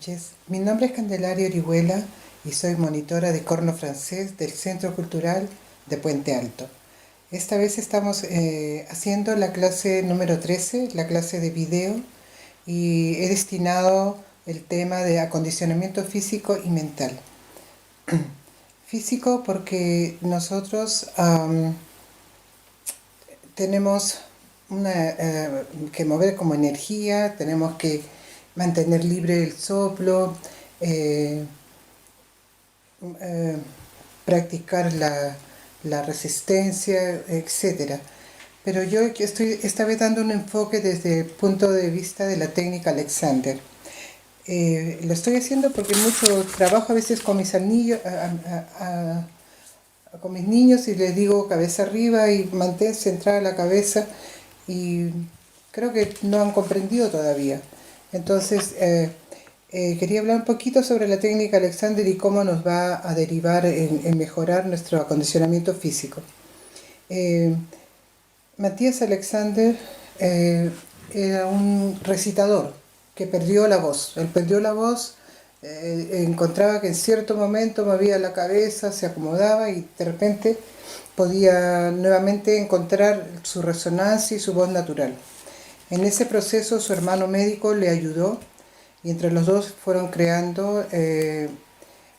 noches, mi nombre es Candelaria Orihuela y soy monitora de corno francés del Centro Cultural de Puente Alto. Esta vez estamos haciendo la clase número 13, la clase de video, y he destinado el tema de acondicionamiento físico y mental. Físico porque nosotros tenemos que mover como energía, tenemos que mantener libre el soplo, eh, eh, practicar la resistencia, etcétera. Pero yo estoy esta vez dando un enfoque desde el punto de vista de la técnica Alexander. Lo estoy haciendo porque mucho trabajo a veces con mis anillos, con mis niños, y les digo cabeza arriba y mantén centrada la cabeza, y creo que no han comprendido todavía. Entonces, quería hablar un poquito sobre la técnica Alexander y cómo nos va a derivar en mejorar nuestro acondicionamiento físico. Matías Alexander era un recitador que perdió la voz. Él perdió la voz, encontraba que en cierto momento movía la cabeza, se acomodaba y de repente podía nuevamente encontrar su resonancia y su voz natural. En ese proceso su hermano médico le ayudó y entre los dos fueron creando,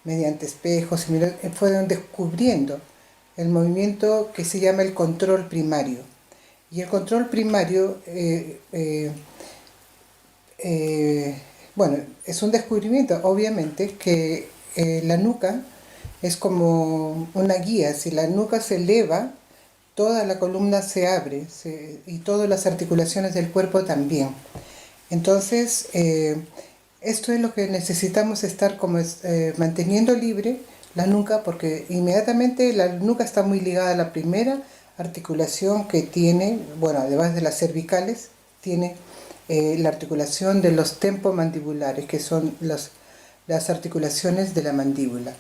mediante espejos, fueron descubriendo el movimiento que se llama el control primario. Y el control primario, bueno, es un descubrimiento, obviamente, que la nuca es como una guía. Si la nuca se eleva, toda la columna se abre y todas las articulaciones del cuerpo también. Entonces, esto es lo que necesitamos estar como manteniendo libre la nuca, porque inmediatamente la nuca está muy ligada a la primera articulación que tiene, bueno, además de las cervicales, tiene la articulación de los tempomandibulares, que son las articulaciones de la mandíbula.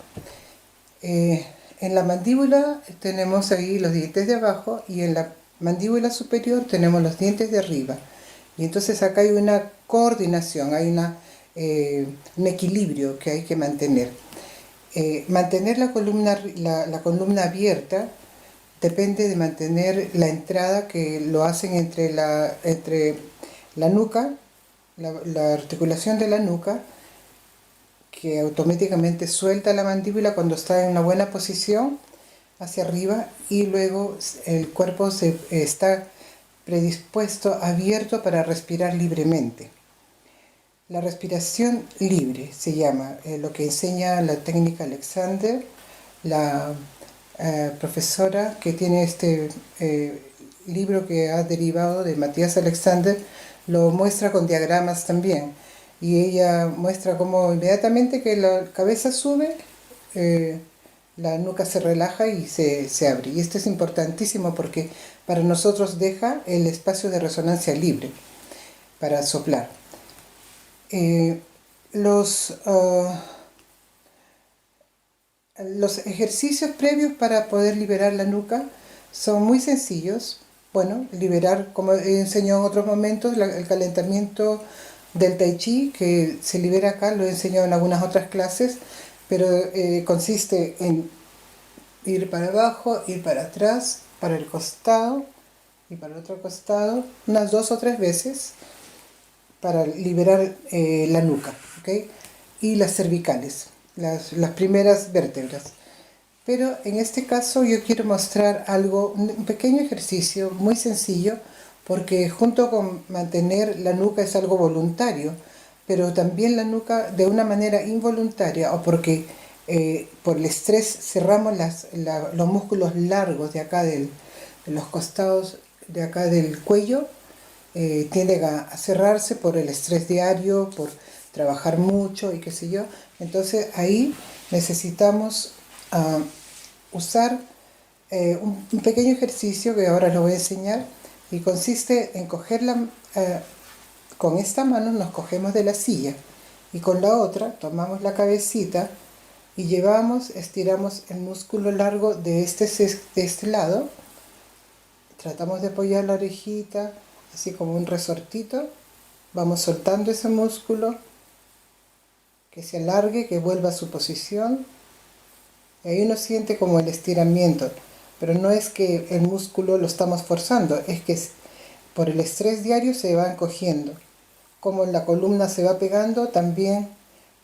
En la mandíbula tenemos ahí los dientes de abajo y en la mandíbula superior tenemos los dientes de arriba. Y entonces acá hay una coordinación, hay un equilibrio que hay que mantener. Mantener la columna abierta depende de mantener la entrada, que lo hacen entre la nuca, la articulación de la nuca, que automáticamente suelta la mandíbula cuando está en una buena posición hacia arriba, y luego el cuerpo está predispuesto, abierto para respirar libremente. La respiración libre se llama, lo que enseña la técnica Alexander. La profesora que tiene este libro que ha derivado de Matías Alexander lo muestra con diagramas también, y ella muestra cómo inmediatamente que la cabeza sube, la nuca se relaja y se abre. Y esto es importantísimo porque para nosotros deja el espacio de resonancia libre para soplar. Los ejercicios previos para poder liberar la nuca son muy sencillos. Bueno, liberar, como he enseñado en otros momentos, el calentamiento del tai chi, que se libera acá, lo he enseñado en algunas otras clases, pero consiste en ir para abajo, ir para atrás, para el costado y para el otro costado, unas 2 o 3 veces para liberar la nuca, ¿okay? Y las cervicales, las primeras vértebras. Pero en este caso yo quiero mostrar algo, un pequeño ejercicio muy sencillo, porque junto con mantener la nuca es algo voluntario, pero también la nuca de una manera involuntaria, o porque por el estrés cerramos los músculos largos de acá de los costados de acá del cuello, tienden a cerrarse por el estrés diario, por trabajar mucho y qué sé yo. Entonces ahí necesitamos usar un pequeño ejercicio que ahora lo voy a enseñar, y consiste en cogerla, con esta mano nos cogemos de la silla y con la otra tomamos la cabecita y estiramos el músculo largo de este lado, tratamos de apoyar la orejita así como un resortito, vamos soltando ese músculo que se alargue, que vuelva a su posición. Y ahí uno siente como el estiramiento, pero no es que el músculo lo estamos forzando, es que por el estrés diario se va encogiendo. Como la columna se va pegando, también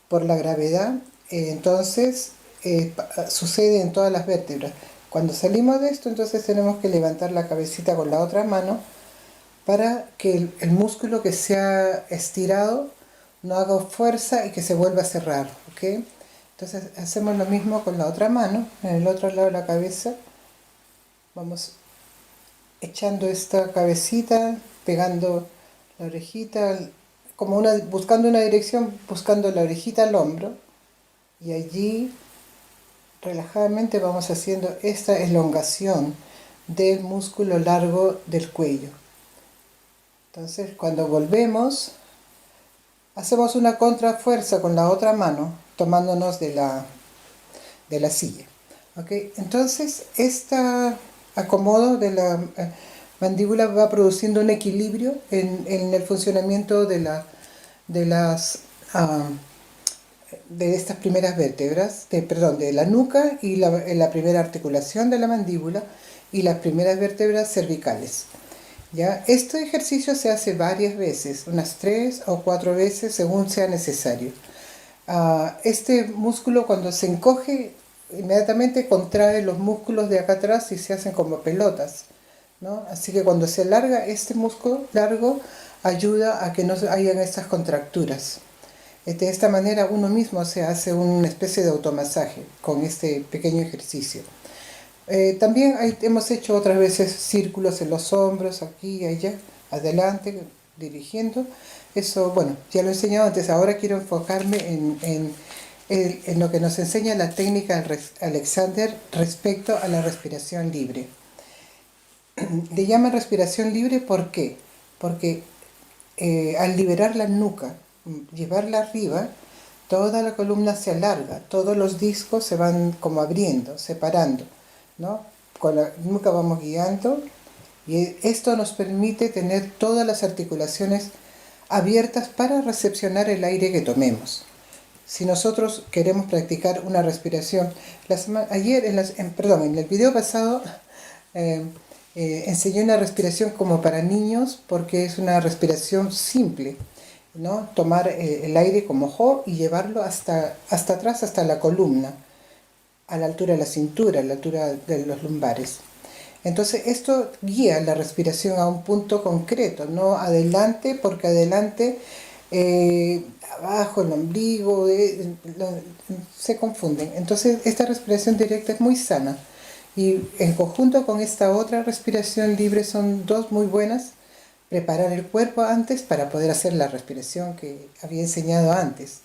por la gravedad, entonces sucede en todas las vértebras. Cuando salimos de esto, entonces tenemos que levantar la cabecita con la otra mano para que el músculo que se ha estirado no haga fuerza y que se vuelva a cerrar, ¿ok? Entonces hacemos lo mismo con la otra mano, en el otro lado de la cabeza. Vamos echando esta cabecita, pegando la orejita, como buscando una dirección, buscando la orejita al hombro, y allí relajadamente vamos haciendo esta elongación del músculo largo del cuello. Entonces cuando volvemos, hacemos una contrafuerza con la otra mano, tomándonos de la silla. ¿Okay? Entonces este acomodo de la mandíbula va produciendo un equilibrio en el funcionamiento de estas primeras vértebras, de la nuca y la primera articulación de la mandíbula y las primeras vértebras cervicales. ¿Ya? Este ejercicio se hace varias veces, unas 3 o 4 veces según sea necesario. Este músculo cuando se encoge, inmediatamente contrae los músculos de acá atrás y se hacen como pelotas, ¿no? Así que cuando se alarga este músculo largo, ayuda a que no hayan estas contracturas. De esta manera uno mismo se hace una especie de automasaje con este pequeño ejercicio. También hemos hecho otras veces círculos en los hombros, aquí y allá, adelante, dirigiendo. Eso, bueno, ya lo he enseñado antes, ahora quiero enfocarme en lo que nos enseña la técnica Alexander respecto a la respiración libre. Le llaman respiración libre, ¿por qué? Porque al liberar la nuca, llevarla arriba, toda la columna se alarga, todos los discos se van como abriendo, separando, ¿no? Con la nuca vamos guiando y esto nos permite tener todas las articulaciones abiertas para recepcionar el aire que tomemos. Si nosotros queremos practicar una respiración, ayer en el video pasado enseñé una respiración como para niños porque es una respiración simple, ¿no? Tomar el aire como jo y llevarlo hasta atrás, hasta la columna, a la altura de la cintura, a la altura de los lumbares. Entonces esto guía la respiración a un punto concreto, no adelante, porque adelante, abajo, el ombligo, se confunden. Entonces esta respiración directa es muy sana y en conjunto con esta otra respiración libre son dos muy buenas. Preparar el cuerpo antes para poder hacer la respiración que había enseñado antes,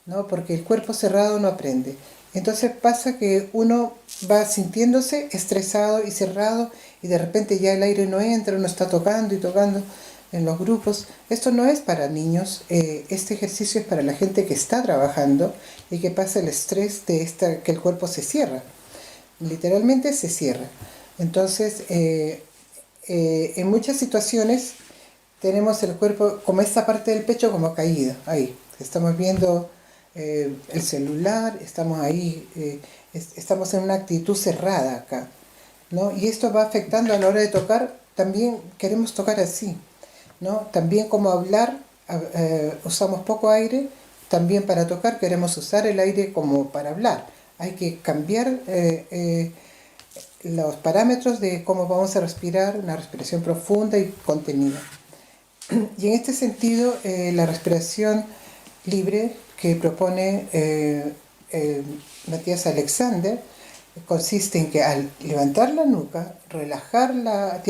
¿no? Porque el cuerpo cerrado no aprende. Entonces pasa que uno va sintiéndose estresado y cerrado y de repente ya el aire no entra, uno está tocando y tocando en los grupos. Esto no es para niños, este ejercicio es para la gente que está trabajando y que pasa el estrés de que el cuerpo se cierra, literalmente se cierra. Entonces en muchas situaciones tenemos el cuerpo como esta parte del pecho como caída, ahí, estamos viendo el celular, estamos ahí, estamos en una actitud cerrada acá, ¿no? Y esto va afectando a la hora de tocar, también queremos tocar así, ¿no? También como hablar, usamos poco aire, también para tocar queremos usar el aire como para hablar. Hay que cambiar los parámetros de cómo vamos a respirar, una respiración profunda y contenida. Y en este sentido, la respiración libre que propone Matías Alexander consiste en que al levantar la nuca, relajar la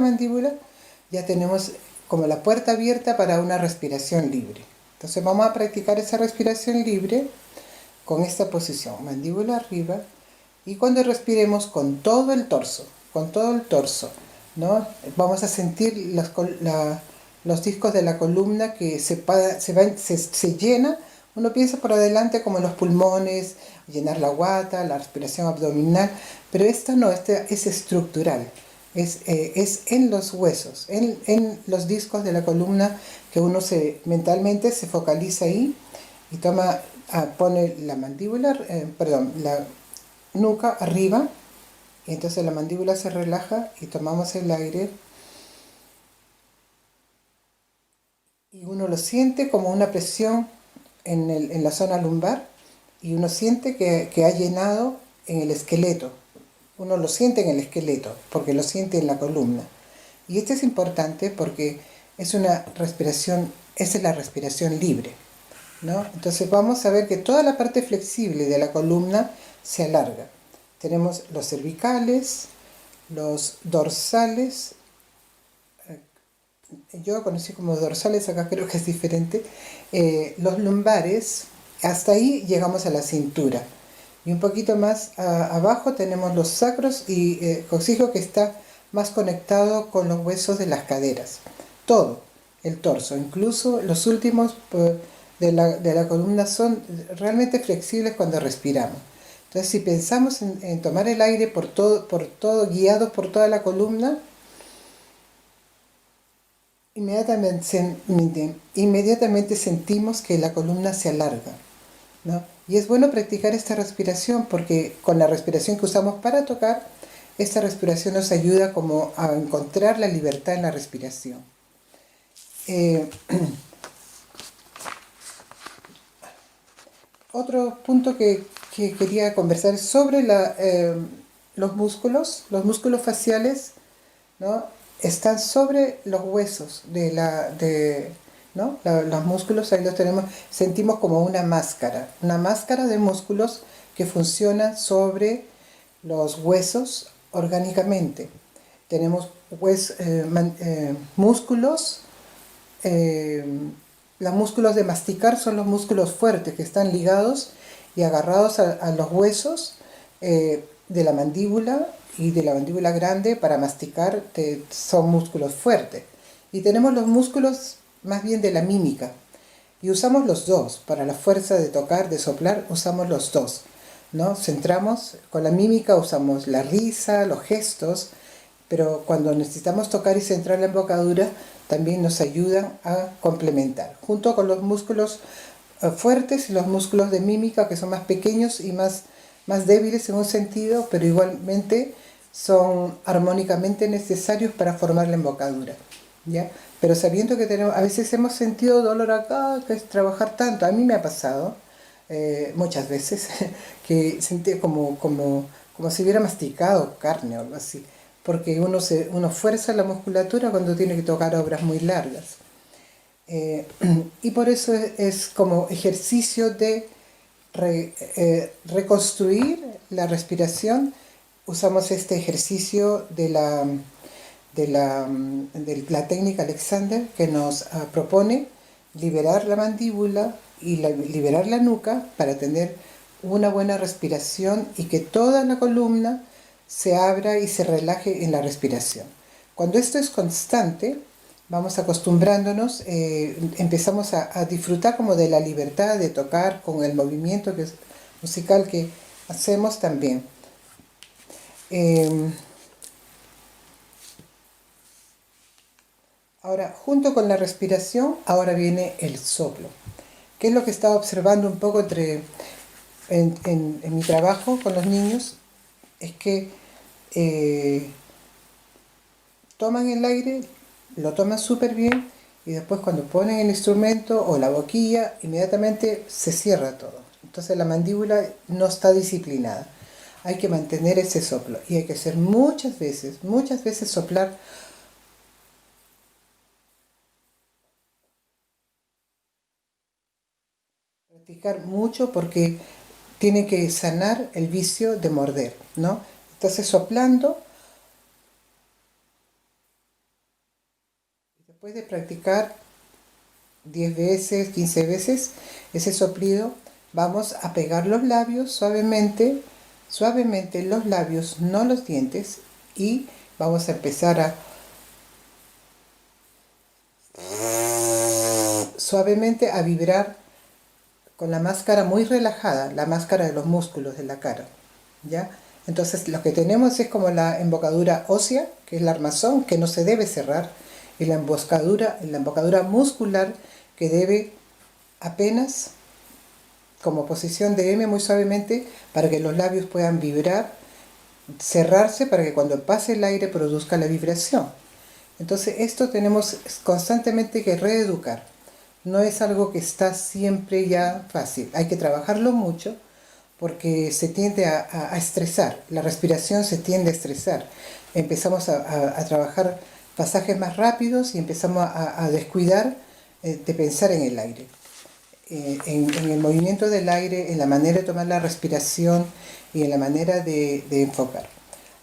mandíbula, ya tenemos como la puerta abierta para una respiración libre. Entonces vamos a practicar esa respiración libre con esta posición, mandíbula arriba, y cuando respiremos con todo el torso, ¿no? Vamos a sentir los discos de la columna que se llena. Uno piensa por adelante como los pulmones, llenar la guata, la respiración abdominal, pero esta no, esta es estructural, es en los huesos, en los discos de la columna que uno mentalmente se focaliza ahí y pone la mandíbula, perdón, la nuca arriba, y entonces la mandíbula se relaja y tomamos el aire y uno lo siente como una presión en la zona lumbar, y uno siente que ha llenado en el esqueleto. Uno lo siente en el esqueleto porque lo siente en la columna. Y esto es importante porque es una respiración, esa es la respiración libre, ¿no? Entonces vamos a ver que toda la parte flexible de la columna se alarga. Tenemos los cervicales, los dorsales, yo conocí como dorsales, acá creo que es diferente, los lumbares, hasta ahí llegamos a la cintura. Y un poquito más abajo tenemos los sacros y coxijo, que está más conectado con los huesos de las caderas. Todo, el torso, incluso los últimos de la columna son realmente flexibles cuando respiramos. Entonces, si pensamos en tomar el aire por todo, guiados por toda la columna, inmediatamente sentimos que la columna se alarga, ¿no? Y es bueno practicar esta respiración porque con la respiración que usamos para tocar, esta respiración nos ayuda como a encontrar la libertad en la respiración. Otro punto que quería conversar es sobre los músculos faciales, ¿no? Están sobre los huesos ¿no? Los músculos, ahí los tenemos, sentimos como una máscara de músculos que funcionan sobre los huesos orgánicamente. Tenemos músculos, los músculos de masticar son los músculos fuertes que están ligados y agarrados a los huesos de la mandíbula y de la mandíbula grande. Para masticar son músculos fuertes. Y tenemos los músculos más bien de la mímica, y usamos los dos. Para la fuerza de tocar, de soplar, usamos los dos, ¿no? Centramos con la mímica, usamos la risa, los gestos, pero cuando necesitamos tocar y centrar la embocadura, también nos ayudan a complementar, junto con los músculos fuertes y los músculos de mímica, que son más pequeños y más débiles en un sentido, pero igualmente son armónicamente necesarios para formar la embocadura, ¿ya? Pero sabiendo que a veces hemos sentido dolor acá, que es trabajar tanto. A mí me ha pasado muchas veces que sentí como si hubiera masticado carne o algo así, porque uno fuerza la musculatura cuando tiene que tocar obras muy largas. Y por eso es como ejercicio de reconstruir la respiración. Usamos este ejercicio de la técnica Alexander, que nos propone liberar la mandíbula y liberar la nuca para tener una buena respiración y que toda la columna se abra y se relaje en la respiración. Cuando esto es constante, vamos acostumbrándonos, empezamos a disfrutar como de la libertad de tocar con el movimiento musical que hacemos también. Ahora, junto con la respiración, ahora viene el soplo, que es lo que estaba observando un poco en mi trabajo con los niños. Es que toman el aire, lo toman súper bien, y después cuando ponen el instrumento o la boquilla, inmediatamente se cierra todo. Entonces la mandíbula no está disciplinada. Hay que mantener ese soplo y hay que hacer muchas veces soplar. Practicar mucho porque tiene que sanar el vicio de morder, ¿no? Entonces soplando, después de practicar 10 veces, 15 veces ese soplido, vamos a pegar los labios suavemente los labios, no los dientes, y vamos a empezar a suavemente a vibrar con la máscara muy relajada, la máscara de los músculos de la cara, ¿ya? Entonces lo que tenemos es como la embocadura ósea, que es el armazón, que no se debe cerrar, y la embocadura muscular, que debe apenas como posición de M muy suavemente para que los labios puedan vibrar, cerrarse para que cuando pase el aire produzca la vibración. Entonces esto tenemos constantemente que reeducar. No es algo que está siempre ya fácil. Hay que trabajarlo mucho porque se tiende a estresar. La respiración se tiende a estresar. Empezamos a trabajar pasajes más rápidos y empezamos a descuidar de pensar en el aire. En el movimiento del aire, en la manera de tomar la respiración y en la manera de enfocar.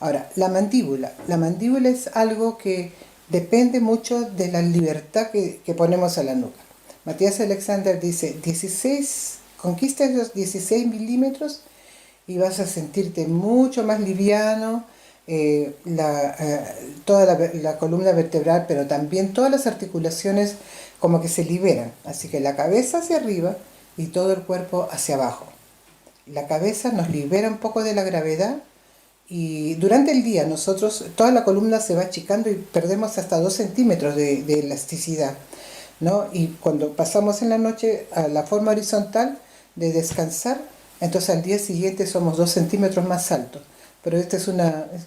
Ahora, la mandíbula. La mandíbula es algo que depende mucho de la libertad que ponemos a la nuca. Matías Alexander dice, 16, conquista esos 16 milímetros y vas a sentirte mucho más liviano, toda la columna vertebral, pero también todas las articulaciones como que se liberan. Así que la cabeza hacia arriba y todo el cuerpo hacia abajo. La cabeza nos libera un poco de la gravedad y durante el día nosotros, toda la columna se va achicando y perdemos hasta 2 centímetros de elasticidad, ¿no? Y cuando pasamos en la noche a la forma horizontal de descansar, entonces al día siguiente somos 2 centímetros más altos. Pero esto es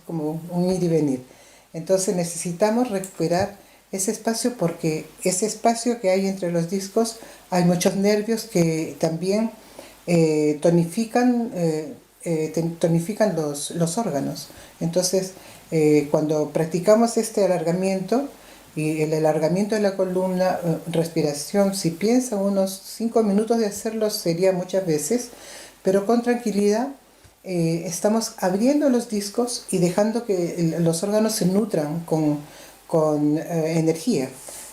como un ir y venir. Entonces necesitamos recuperar ese espacio porque ese espacio que hay entre los discos, hay muchos nervios que también tonifican los órganos. Entonces, cuando practicamos este alargamiento y el alargamiento de la columna, respiración, si piensa unos 5 minutos de hacerlo sería muchas veces, pero con tranquilidad estamos abriendo los discos y dejando que los órganos se nutran con energía.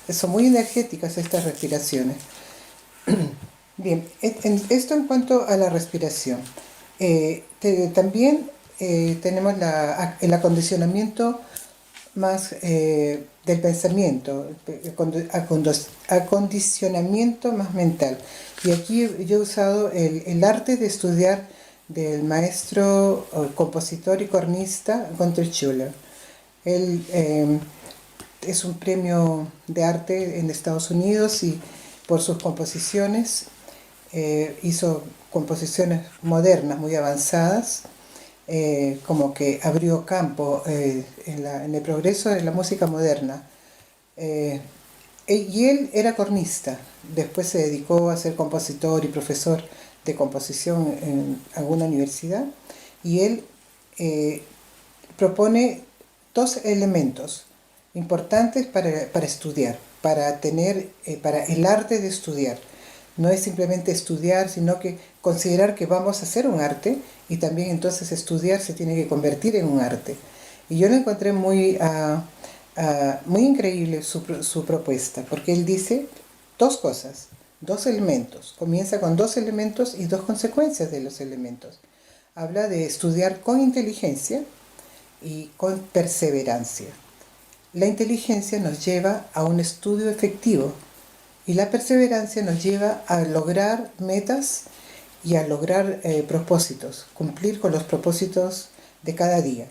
Son muy energéticas estas respiraciones. Bien, esto en cuanto a la respiración. También tenemos el acondicionamiento más del pensamiento, acondicionamiento más mental. Y aquí yo he usado el arte de estudiar del maestro, compositor y cornista Gunther Schuller. Él es un premio de arte en Estados Unidos y por sus composiciones hizo composiciones modernas muy avanzadas, como que abrió campo en el progreso de la música moderna. Y él era cornista, después se dedicó a ser compositor y profesor de composición en alguna universidad, y él propone 2 elementos importantes para estudiar, para el arte de estudiar. No es simplemente estudiar, sino que considerar que vamos a hacer un arte y también entonces estudiar se tiene que convertir en un arte. Y yo lo encontré muy increíble su propuesta, porque él dice 2 cosas, 2 elementos. Comienza con 2 elementos y 2 consecuencias de los elementos. Habla de estudiar con inteligencia y con perseverancia. La inteligencia nos lleva a un estudio efectivo y la perseverancia nos lleva a lograr metas y a lograr propósitos, cumplir con los propósitos de cada día.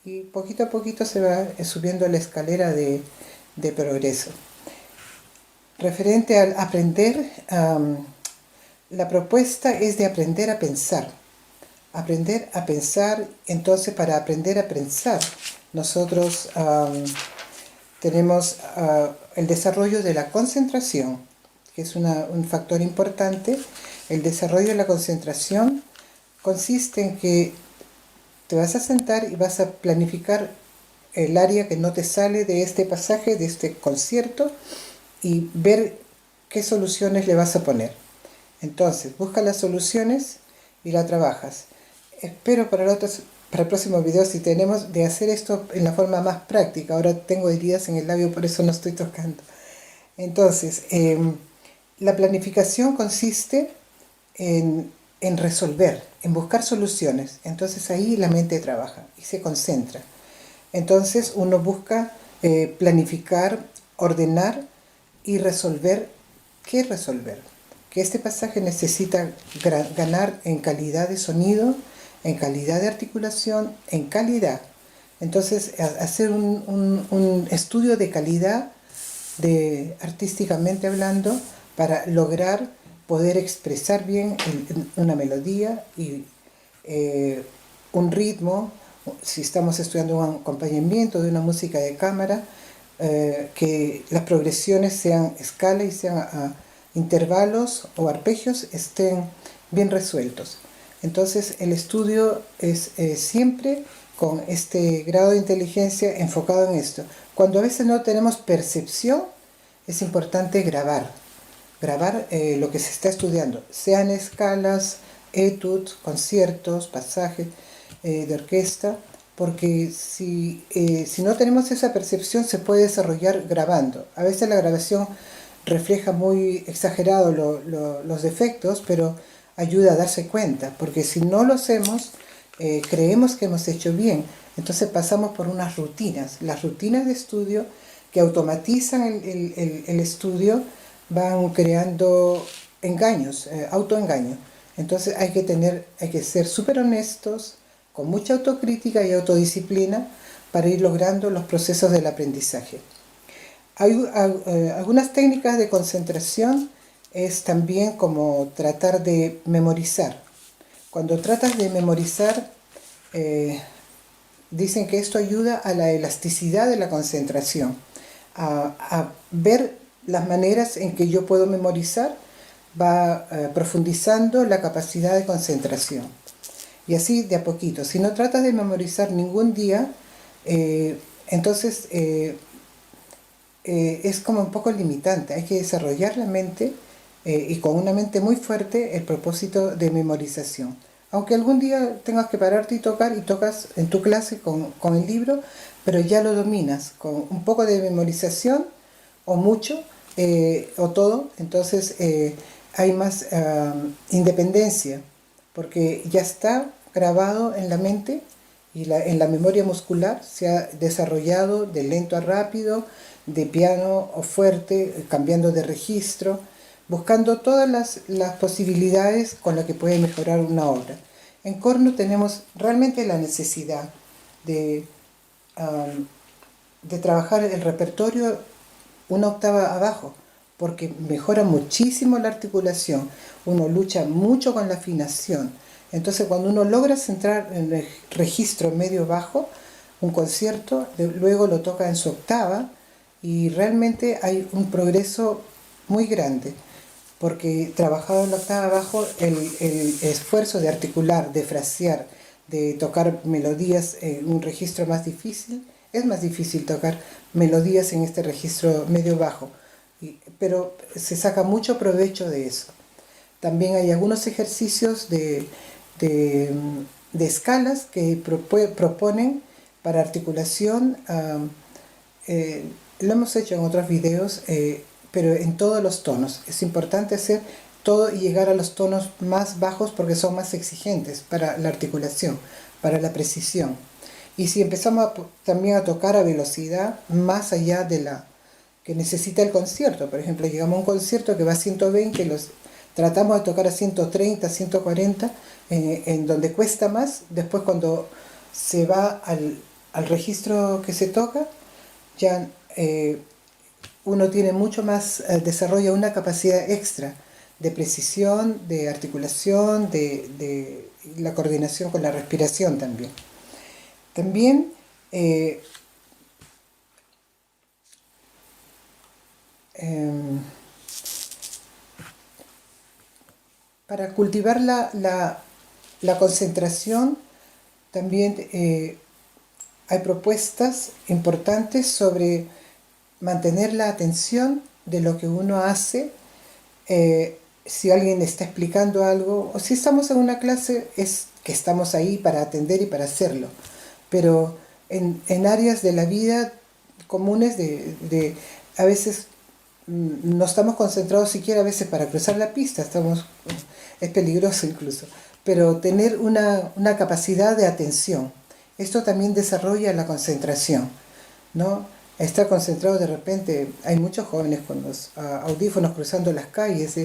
Y poquito a poquito se va subiendo la escalera de progreso. Referente al aprender, la propuesta es de aprender a pensar. Aprender a pensar, entonces para aprender a pensar, nosotros tenemos el desarrollo de la concentración, que es un factor importante. El desarrollo de la concentración consiste en que te vas a sentar y vas a planificar el área que no te sale de este pasaje, de este concierto, y ver qué soluciones le vas a poner. Entonces, busca las soluciones y la trabajas. Espero para el próximo video, si tenemos, de hacer esto en la forma más práctica. Ahora tengo heridas en el labio, por eso no estoy tocando. Entonces, la planificación consiste en resolver, en buscar soluciones. Entonces ahí la mente trabaja y se concentra. Entonces uno busca planificar, ordenar y resolver. ¿Qué resolver? Que este pasaje necesita ganar en calidad de sonido, en calidad de articulación, en calidad. Entonces hacer un estudio de calidad, artísticamente hablando, para lograr poder expresar bien una melodía y un ritmo, si estamos estudiando un acompañamiento de una música de cámara, que las progresiones sean escala y sean a intervalos o arpegios estén bien resueltos. Entonces el estudio es siempre con este grado de inteligencia enfocado en esto. Cuando a veces no tenemos percepción, es importante grabar lo que se está estudiando, sean escalas, etudes, conciertos, pasajes de orquesta, porque si no tenemos esa percepción se puede desarrollar grabando. A veces la grabación refleja muy exagerado los defectos, pero ayuda a darse cuenta, porque si no lo hacemos, creemos que hemos hecho bien. Entonces pasamos por unas rutinas. Las rutinas de estudio que automatizan el estudio van creando engaños, autoengaños. Entonces hay que ser súper honestos, con mucha autocrítica y autodisciplina para ir logrando los procesos del aprendizaje. Hay algunas técnicas de concentración, es también como tratar de memorizar. Cuando tratas de memorizar, dicen que esto ayuda a la elasticidad de la concentración, a ver las maneras en que yo puedo memorizar, va profundizando la capacidad de concentración. Y así de a poquito. Si no tratas de memorizar ningún día, entonces es como un poco limitante. Hay que desarrollar la mente y con una mente muy fuerte el propósito de memorización. Aunque algún día tengas que pararte y tocas en tu clase con el libro, pero ya lo dominas con un poco de memorización o mucho o todo, entonces hay más independencia, porque ya está grabado en la mente y en la memoria muscular se ha desarrollado de lento a rápido, de piano o fuerte, cambiando de registro, buscando todas las posibilidades con las que puede mejorar una obra. En corno tenemos realmente la necesidad de, um, de trabajar el repertorio una octava abajo, porque mejora muchísimo la articulación, uno lucha mucho con la afinación. Entonces cuando uno logra centrar en el registro medio bajo, un concierto, luego lo toca en su octava y realmente hay un progreso muy grande, porque trabajado en la octava bajo, el esfuerzo de articular, de frasear, de tocar melodías en un registro más difícil, es más difícil tocar melodías en este registro medio bajo, pero se saca mucho provecho de eso. También hay algunos ejercicios de, de escalas que proponen para articulación. Lo hemos hecho en otros videos, pero en todos los tonos. Es importante hacer todo y llegar a los tonos más bajos porque son más exigentes para la articulación, para la precisión. Y si empezamos también a tocar a velocidad más allá de la que necesita el concierto, por ejemplo, llegamos a un concierto que va a 120, tratamos de tocar a 130, 140, en donde cuesta más, después cuando se va al registro que se toca, ya uno tiene mucho más, desarrolla una capacidad extra de precisión, de articulación, de la coordinación con la respiración también. También para cultivar la concentración, también hay propuestas importantes sobre mantener la atención de lo que uno hace. Si alguien está explicando algo, o si estamos en una clase, es que estamos ahí para atender y para hacerlo. Pero en áreas de la vida comunes, a veces no estamos concentrados siquiera a veces para cruzar la pista, es peligroso incluso, pero tener una capacidad de atención, esto también desarrolla la concentración, ¿no? Estar concentrado de repente, hay muchos jóvenes con los audífonos cruzando las calles,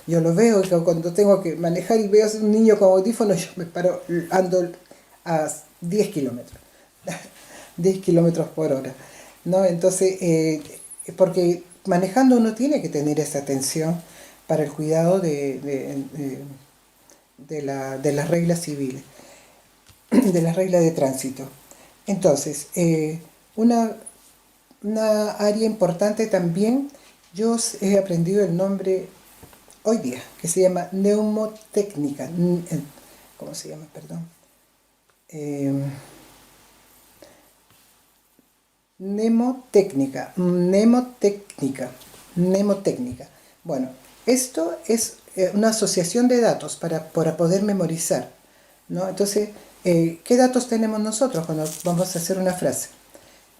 yo lo veo cuando tengo que manejar y veo a un niño con audífonos, yo me paro, ando a 10 kilómetros, 10 kilómetros por hora, ¿no? Entonces, porque manejando uno tiene que tener esa atención, para el cuidado de las reglas civiles, de las reglas de tránsito. Entonces, una, una área importante también, yo he aprendido el nombre hoy día, que se llama neumotécnica. ¿Cómo se llama? Perdón. Eh, mnemotécnica. Bueno, esto es una asociación de datos para poder memorizar, ¿no? Entonces, ¿qué datos tenemos nosotros cuando vamos a hacer una frase?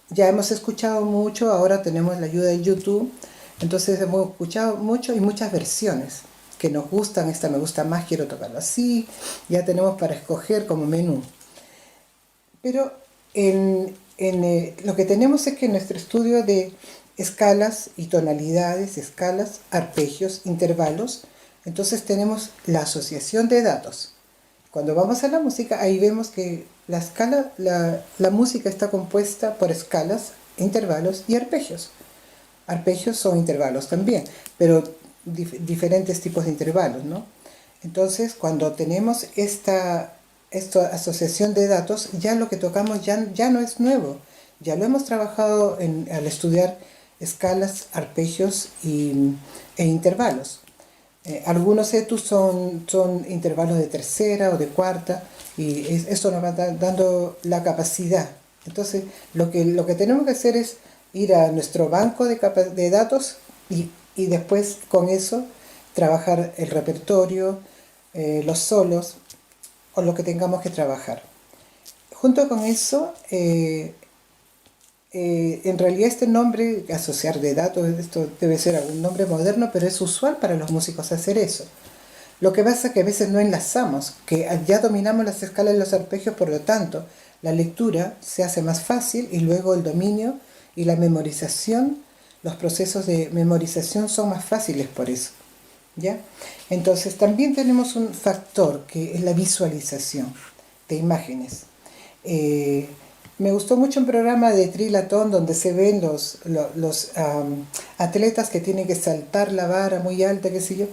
Ya hemos escuchado mucho, ahora tenemos la ayuda de YouTube, entonces hemos escuchado mucho y muchas versiones que nos gustan, esta me gusta más, quiero tocarlo así, ya tenemos para escoger como menú. Pero lo que tenemos es que en nuestro estudio de escalas y tonalidades, escalas, arpegios, intervalos, entonces tenemos la asociación de datos. Cuando vamos a la música, ahí vemos que la música está compuesta por escalas, intervalos y arpegios. Arpegios son intervalos también, pero diferentes tipos de intervalos, ¿no? Entonces, cuando tenemos esta asociación de datos, ya lo que tocamos ya no es nuevo, ya lo hemos trabajado al estudiar escalas, arpegios e intervalos. Algunos etus son intervalos de tercera o de cuarta, y esto nos va dando la capacidad. Entonces, lo que tenemos que hacer es ir a nuestro banco de datos y después con eso trabajar el repertorio, los solos o lo que tengamos que trabajar. Junto con eso, en realidad este nombre, asociar de datos, esto debe ser algún nombre moderno, pero es usual para los músicos hacer eso. Lo que pasa es que a veces no enlazamos, que ya dominamos las escalas y los arpegios, por lo tanto, la lectura se hace más fácil y luego el dominio y la memorización, los procesos de memorización son más fáciles por eso. ¿Ya? Entonces también tenemos un factor que es la visualización de imágenes. Me gustó mucho un programa de triatlón donde se ven los atletas que tienen que saltar la vara muy alta, qué sé yo,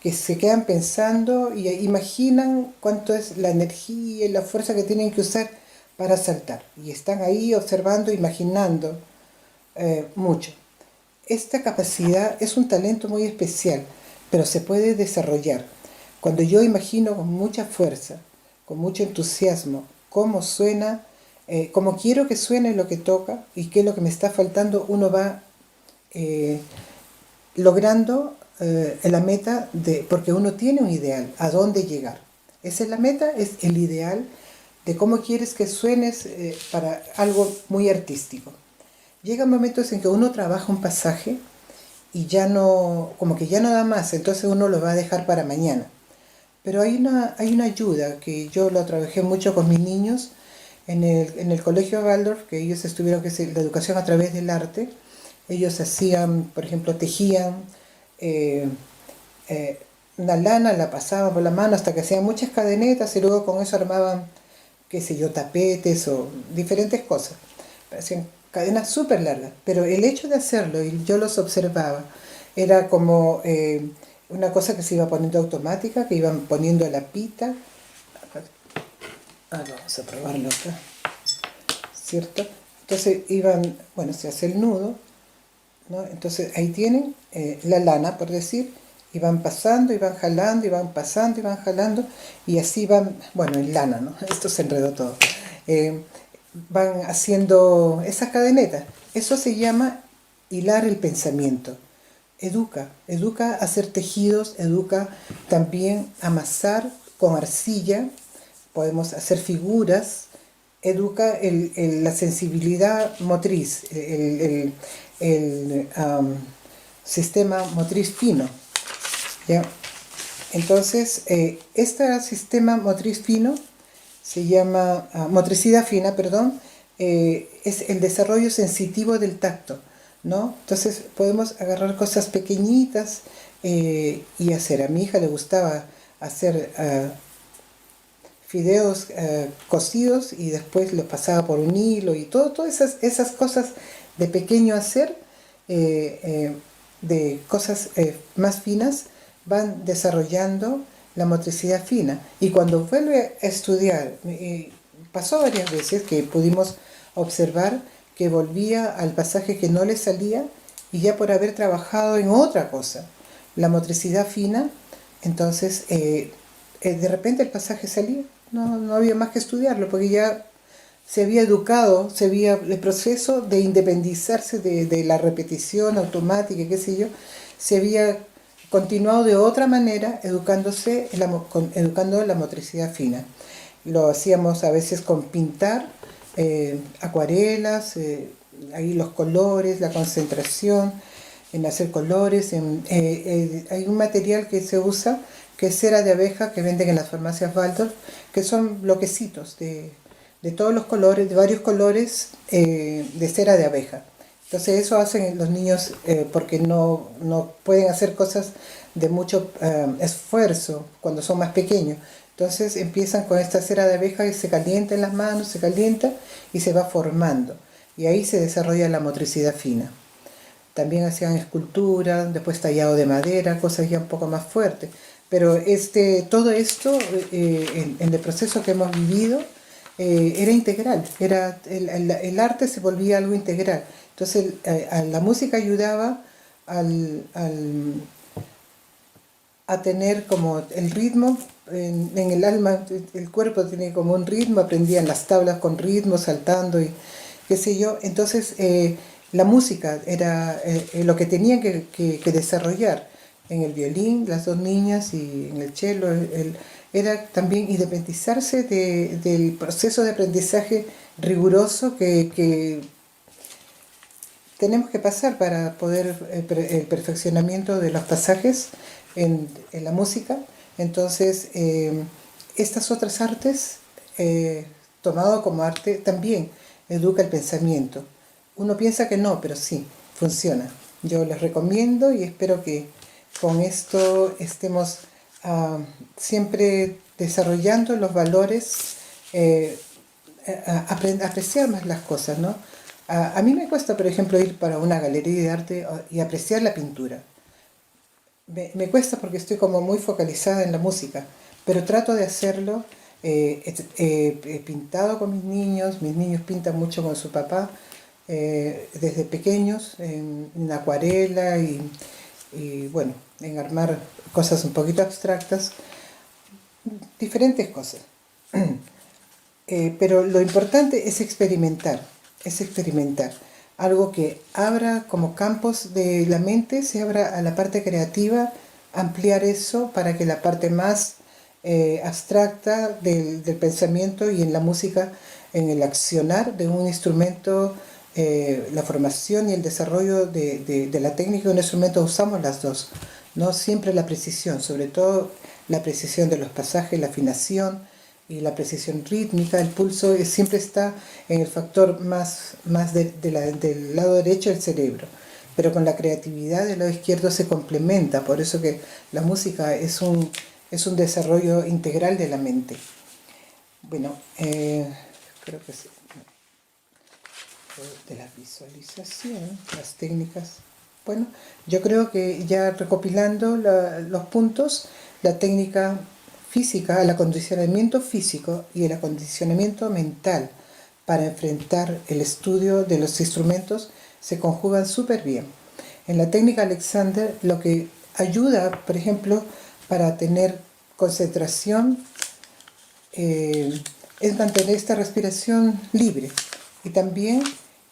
que se quedan pensando y imaginan cuánto es la energía y la fuerza que tienen que usar para saltar. Y están ahí observando, imaginando mucho. Esta capacidad es un talento muy especial, pero se puede desarrollar. Cuando yo imagino con mucha fuerza, con mucho entusiasmo, cómo suena, cómo quiero que suene lo que toca y qué es lo que me está faltando, uno va logrando la meta, porque uno tiene un ideal, a dónde llegar. Esa es la meta, es el ideal de cómo quieres que suenes para algo muy artístico. Llega momentos en que uno trabaja un pasaje y ya no, como que ya no da más, entonces uno lo va a dejar para mañana. Pero hay una ayuda que yo lo trabajé mucho con mis niños en el colegio Waldorf, que ellos estuvieron, que es la educación a través del arte. Ellos hacían, por ejemplo, tejían una lana, la pasaban por la mano hasta que hacían muchas cadenetas y luego con eso armaban, qué sé yo, tapetes o diferentes cosas. Hacían cadenas súper largas, pero el hecho de hacerlo, y yo los observaba, era como una cosa que se iba poniendo automática, que iban poniendo la pita. Vamos a probarlo acá, ¿cierto? Entonces iban, bueno, se hace el nudo, ¿no? Entonces ahí tienen la lana, por decir, y van pasando, y van jalando, y van pasando, y van jalando, y así van, bueno, en lana, ¿no? Esto se enredó todo. Van haciendo esas cadenetas. Eso se llama hilar el pensamiento. Educa a hacer tejidos, educa también a amasar con arcilla, podemos hacer figuras, educa la sensibilidad motriz, el sistema motriz fino. ¿Ya? Entonces, este sistema motriz fino se llama motricidad fina, perdón, es el desarrollo sensitivo del tacto, ¿no? Entonces podemos agarrar cosas pequeñitas y hacer. A mi hija le gustaba hacer fideos cocidos y después los pasaba por un hilo y todas esas cosas de pequeño hacer, de cosas más finas, van desarrollando la motricidad fina. Y cuando vuelve a estudiar, pasó varias veces que pudimos observar que volvía al pasaje que no le salía y ya por haber trabajado en otra cosa, la motricidad fina, entonces de repente el pasaje salía, no había más que estudiarlo porque ya se había educado, el proceso de independizarse de la repetición automática, qué sé yo, se había continuado de otra manera educándose, educando la motricidad fina. Lo hacíamos a veces con pintar, acuarelas, ahí los colores, la concentración, en hacer colores. Hay un material que se usa que es cera de abeja que venden en las farmacias Waldorf, que son bloquecitos de todos los colores, de varios colores de cera de abeja. Entonces eso hacen los niños porque no pueden hacer cosas de mucho esfuerzo cuando son más pequeños. Entonces empiezan con esta cera de abeja y se calienta en las manos, se calienta y se va formando. Y ahí se desarrolla la motricidad fina. También hacían escultura, después tallado de madera, cosas ya un poco más fuertes. Pero todo esto, en el proceso que hemos vivido, era integral, el arte se volvía algo integral. Entonces la música ayudaba al a tener como el ritmo en el alma, el cuerpo tiene como un ritmo, aprendían las tablas con ritmo, saltando y qué sé yo. Entonces la música era lo que tenían que desarrollar en el violín, las dos niñas, y en el cello, era también independizarse del proceso de aprendizaje riguroso que tenemos que pasar para poder el perfeccionamiento de los pasajes en la música. Entonces, estas otras artes, tomado como arte, también educa el pensamiento. Uno piensa que no, pero sí, funciona. Yo les recomiendo y espero que con esto estemos siempre desarrollando los valores, eh, apreciar más las cosas, ¿no? A mí me cuesta, por ejemplo, ir para una galería de arte y apreciar la pintura. Me cuesta porque estoy como muy focalizada en la música, pero trato de hacerlo. He pintado con mis niños pintan mucho con su papá, desde pequeños, en acuarela y bueno, en armar cosas un poquito abstractas, diferentes cosas. Pero lo importante es experimentar. Algo que abra como campos de la mente, se abra a la parte creativa, ampliar eso para que la parte más abstracta del pensamiento y en la música, en el accionar de un instrumento, la formación y el desarrollo de la técnica de un instrumento, usamos las dos. No siempre la precisión, sobre todo la precisión de los pasajes, la afinación y la precisión rítmica. El pulso siempre está en el factor más del lado derecho del cerebro, pero con la creatividad del lado izquierdo se complementa. Por eso que la música es un desarrollo integral de la mente. Bueno, creo que sí, de la visualización, las técnicas. Bueno, yo creo que ya recopilando los puntos, la técnica física, el acondicionamiento físico y el acondicionamiento mental para enfrentar el estudio de los instrumentos se conjugan súper bien. En la técnica Alexander lo que ayuda, por ejemplo, para tener concentración, es mantener esta respiración libre. Y también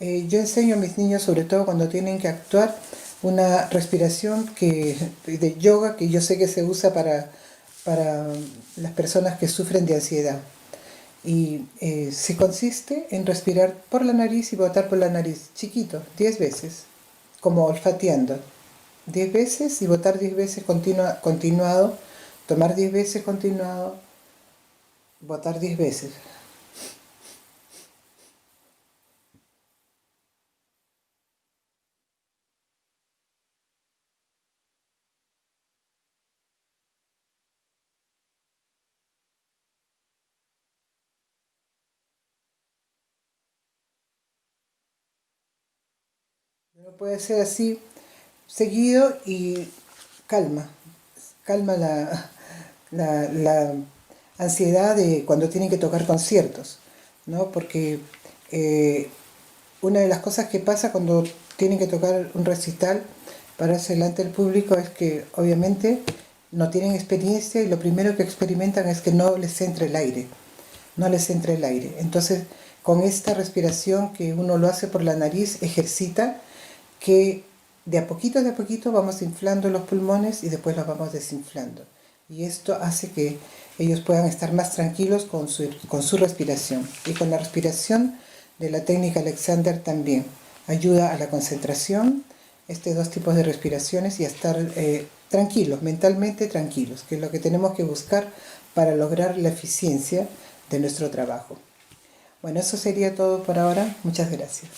yo enseño a mis niños, sobre todo cuando tienen que actuar, una respiración de yoga que yo sé que se usa para las personas que sufren de ansiedad. Y se consiste en respirar por la nariz y botar por la nariz, chiquito, 10 veces, como olfateando. 10 veces y botar 10 veces continuado, tomar 10 veces continuado, botar 10 veces. No puede ser así seguido y calma. calma la ansiedad de cuando tienen que tocar conciertos, ¿no? Porque una de las cosas que pasa cuando tienen que tocar un recital, pararse delante del público, es que obviamente no tienen experiencia y lo primero que experimentan es que no les entra el aire, no les entra el aire. Entonces, con esta respiración que uno lo hace por la nariz, ejercita que de a poquito vamos inflando los pulmones y después los vamos desinflando. Y esto hace que ellos puedan estar más tranquilos con su respiración. Y con la respiración de la técnica Alexander también ayuda a la concentración, estos dos tipos de respiraciones, y a estar tranquilos, mentalmente tranquilos, que es lo que tenemos que buscar para lograr la eficiencia de nuestro trabajo. Bueno, eso sería todo por ahora. Muchas gracias.